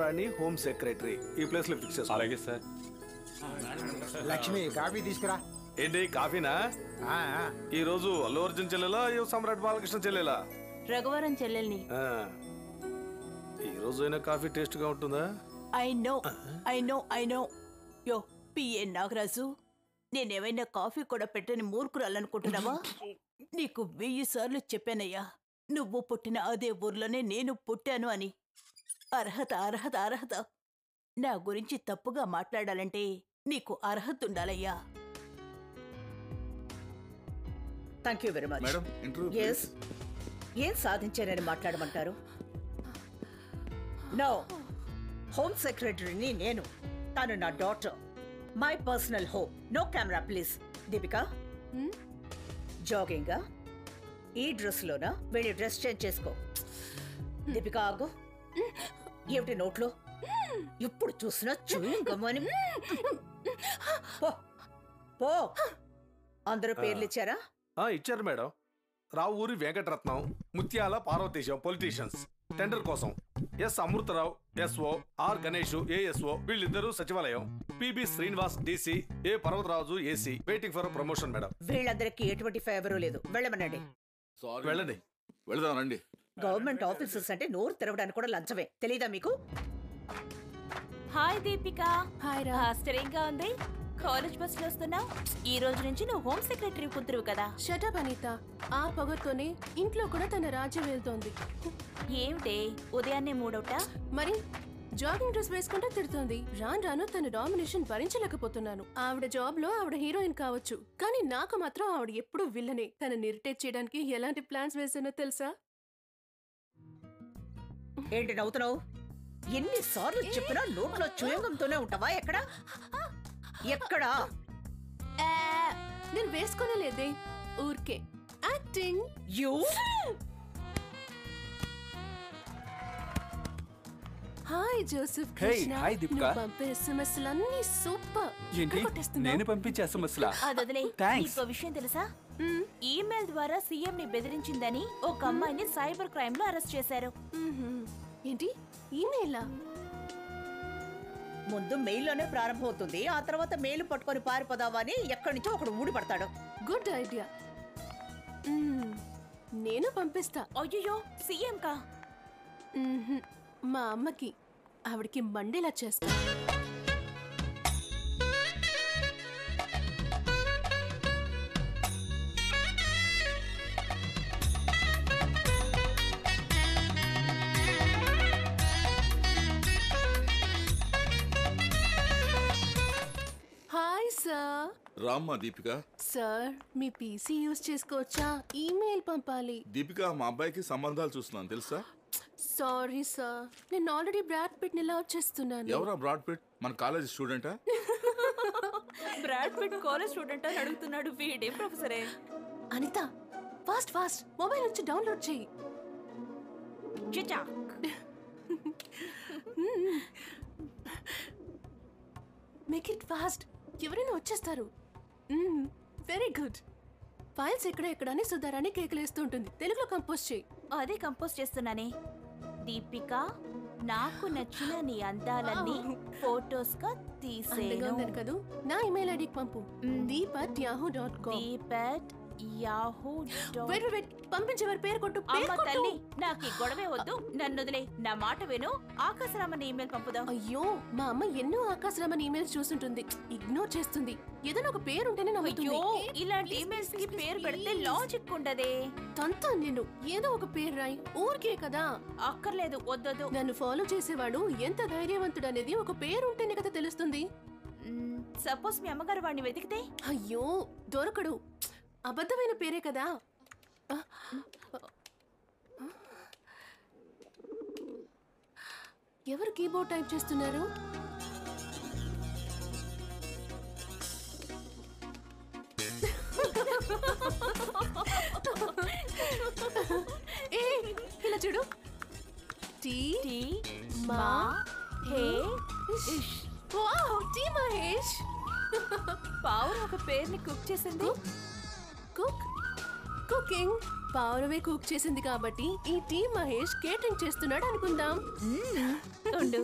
రాణి home secretary ఈ place లో fix చేసుకో. అలాగే సార్. లక్ష్మి కాఫీ తీసుకురా. ఏంటి కాఫీనా? ఈ రోజు అల్లు అర్జున్ చెల్లెలా యువ సమ్రాట్ బాలకృష్ణ చెల్లెలా? రఘువరం చెల్లెల్ని. ఈ రోజు అయినా కాఫీ టేస్ట్ గా ఉంటుందా? ఐ నో యో పిఏ నాగరాజు, నేనేమైనా కాఫీ కూడా పెట్టని మూర్ఖురాలనుకుంటున్నావా? నీకు 1000 సార్లు చెప్పానయ్యా, నువ్వు పుట్టిన అదే ఊర్లోనే నేను పుట్టాను అని. అర్హత అర్హత అర్హత. నా గురించి తప్పుగా మాట్లాడాలంటే నీకు అర్హత ఉండాలయ్యా. Thank you very much. ఏం సాధించారని మాట్లాడమంటారు? నో, హోమ్ సెక్రటరీని నేను, తను నా daughter, my personal home. No camera please. Deepika, జాగింగా ఈ డ్రెస్ లోనా? వెళ్ళి డ్రెస్ చేంజ్ చేసుకో. దీపిక ఆగు. ఏమిటి నోట్లో? ఎప్పుడు చూసినా చూయింగమని. పో. అందరూ పేర్లు ఇచ్చారా? ఇచ్చారు మేడం. రావు ఊరి వెంకటరత్నం, ముత్యాల పార్వతీశం పొలిటీషియన్స్. టెండర్ కోసం S Amrutharao SO, R Ganesh ASO, వీళ్ళిద్దరూ సచివాలయం. PB Srinivas DC, A Parvataraju AC. Waiting for promotion madam. వీళ్ళందరికీ ఎటువంటి ఫేవరు లేదు, వెళ్ళమనండి. వెళ్ళండి. వెళదానండి. గవర్నమెంట్ ఆఫీసర్స్ అంటే నోరు తెరవడానికి కూడా లంచమే, తెలీదా మీకు? హాయ్ దీపిక. హాయ్ రా. ఆశ్చర్యంగా ఉంది, కాలేజ్ బస్ లో వస్తున్నావు. ఈ రోజు నుంచి నువ్వు హోమ్ సెక్రటరీ కూతురు కదా. షటప్ అనిత. ఆ పొగతోనే ఇంట్లో కూడా తన రాజ్యం వెళ్తోంది. ఏమిటే ఉదయాన్నే మూడవుట? మరి జాగింగ్ డ్రెస్ వేసుకుంటే తిడుతోంది. రాను తన డామినేషన్ భరించలేకపోతున్నాను. ఆవిడ జాబ్ లో ఆవిడ హీరోయిన్ కావచ్చు, కానీ నాకు మాత్రం ఆవిడ ఎప్పుడూ విల్లనే. తనని ఇరిటేట్ చేయడానికి ఎలాంటి ప్లాన్స్ వేసానో తెలుసా? ఏంటి నవ్వుతున్నావు? ఎన్నిసార్లు చెప్పినా నోట్లో చూయంగంతోనే ఉంటావా? ఎక్కడా ఎక్కడా? నేను వేసుకునే లేదే, ఊరికే acting. You hi Joseph. Hi Deepika. పంపే ఎస్ఎంఎస్లన్నీ సూపర్. ఏంటి నేను పంపించే ఎస్ఎంఎస్లా? అదొదిలే. నీకో విషయం తెలుసా? ఈమెయిల్ ద్వారా సీఎం ని బెదిరించిందని ఒక అమ్మాయిని సైబర్ క్రైమ్ లో అరెస్ట్ చేశారు. ఏంటి ఈమెయిలా? ముందు మెయిల్లోనే ప్రారంభమవుతుంది, ఆ తర్వాత మెయిల్ పట్టుకొని పారిపోదావా అని ఎక్కడి నుంచో ఒకడు ఊడి పడతాడు. Good idea. నేను పంపిస్తా. అయ్యో సీఎం కా? మా అమ్మకి. ఆవిడకి మండేలా చేస్తా. Hi sir. రామ్మా దీపిక. సార్ మీ పీసీ యూజ్ చేసుకోవచ్చా? ఈమెయిల్ పంపాలి. దీపిక, మా అబ్బాయికి సంబంధాలు చూస్తున్నాను తెలుసా? సారీ సార్, నేను ఆల్రెడీ బ్రాడ్ పిట్ ని లవ్ చేస్తున్నాను. ఎవరా బ్రాడ్ పిట్? మన కాలేజ్ స్టూడెంటా? బ్రాడ్ పిట్ కాలేజ్ స్టూడెంట్ అని అడుగుతున్నాడు. వీడేం ప్రొఫెసరే? అనిత, ఫాస్ట్ మొబైల్ నుంచి డౌన్లోడ్ చేయి. మేక్ ఇట్ ఫాస్ట్, ఎవరైనా వచ్చేస్తారు. Very good. ఫైల్స్ ఎక్కడ అని సుధారాన్ని కేకలేస్తూ ఉంటుంది. తెలుగులో కంపోజ్ చేయి. అదే కంపోజ్ చేస్తున్నానే. దీపిక, నాకు నచ్చిన నీ అందాలన్నీ ఫోటోస్ గా తీసేను కదూ. నా ఇమెయిల్ ఐడికి పంపు. deep@yahoo.com. పంపించేవారి పేరు కొట్టు. తల్లి, నాకు ఈ గొడవే వద్దు, నన్ను వదిలే. నా మాట విను. ఆకాశరామని ఈమెయిల్ పంపుదాం. అయ్యో, మా అమ్మ ఎన్నో ఆకాశరామని ఈమెయిల్స్ చూస్తుంటుంది, ఇగ్నోర్ చేస్తుంది. ఏదైనా ఒక పేరు ఉంటేనే నమ్ముతుంది. ఇలాంటి ఈమెయిల్స్ కి పేరు పెడితే లాజిక్ ఉండదే. తంతా నేను ఏదో ఒక పేరు రాయి. ఊరికే కదా. అక్కర్లేదు, వద్దొద్దు. నన్ను ఫాలో చేసేవాడు ఎంత ధైర్యవంతుడు అనేది ఒక పేరు ఉంటేనే కదా తెలుస్తుంది. సపోజ్ మీ అమ్మగారు వాడిని వెతికితే? అయ్యో దొరకడు. అబద్ధమైన పేరే కదా. ఎవరు కీబోర్డ్ టైప్ చేస్తున్నారు? ఇలా చూడు. టీ మా హే టీ మహేష్. పావురు ఒక పేరుని కుక్ చేసింది. Cook cooking. పౌరవే కుక్ చేసింది కాబట్టి ఈ టీం మహేష్ కేటరింగ్ చేస్తున్నాడు అనుకుందాం. ఉండు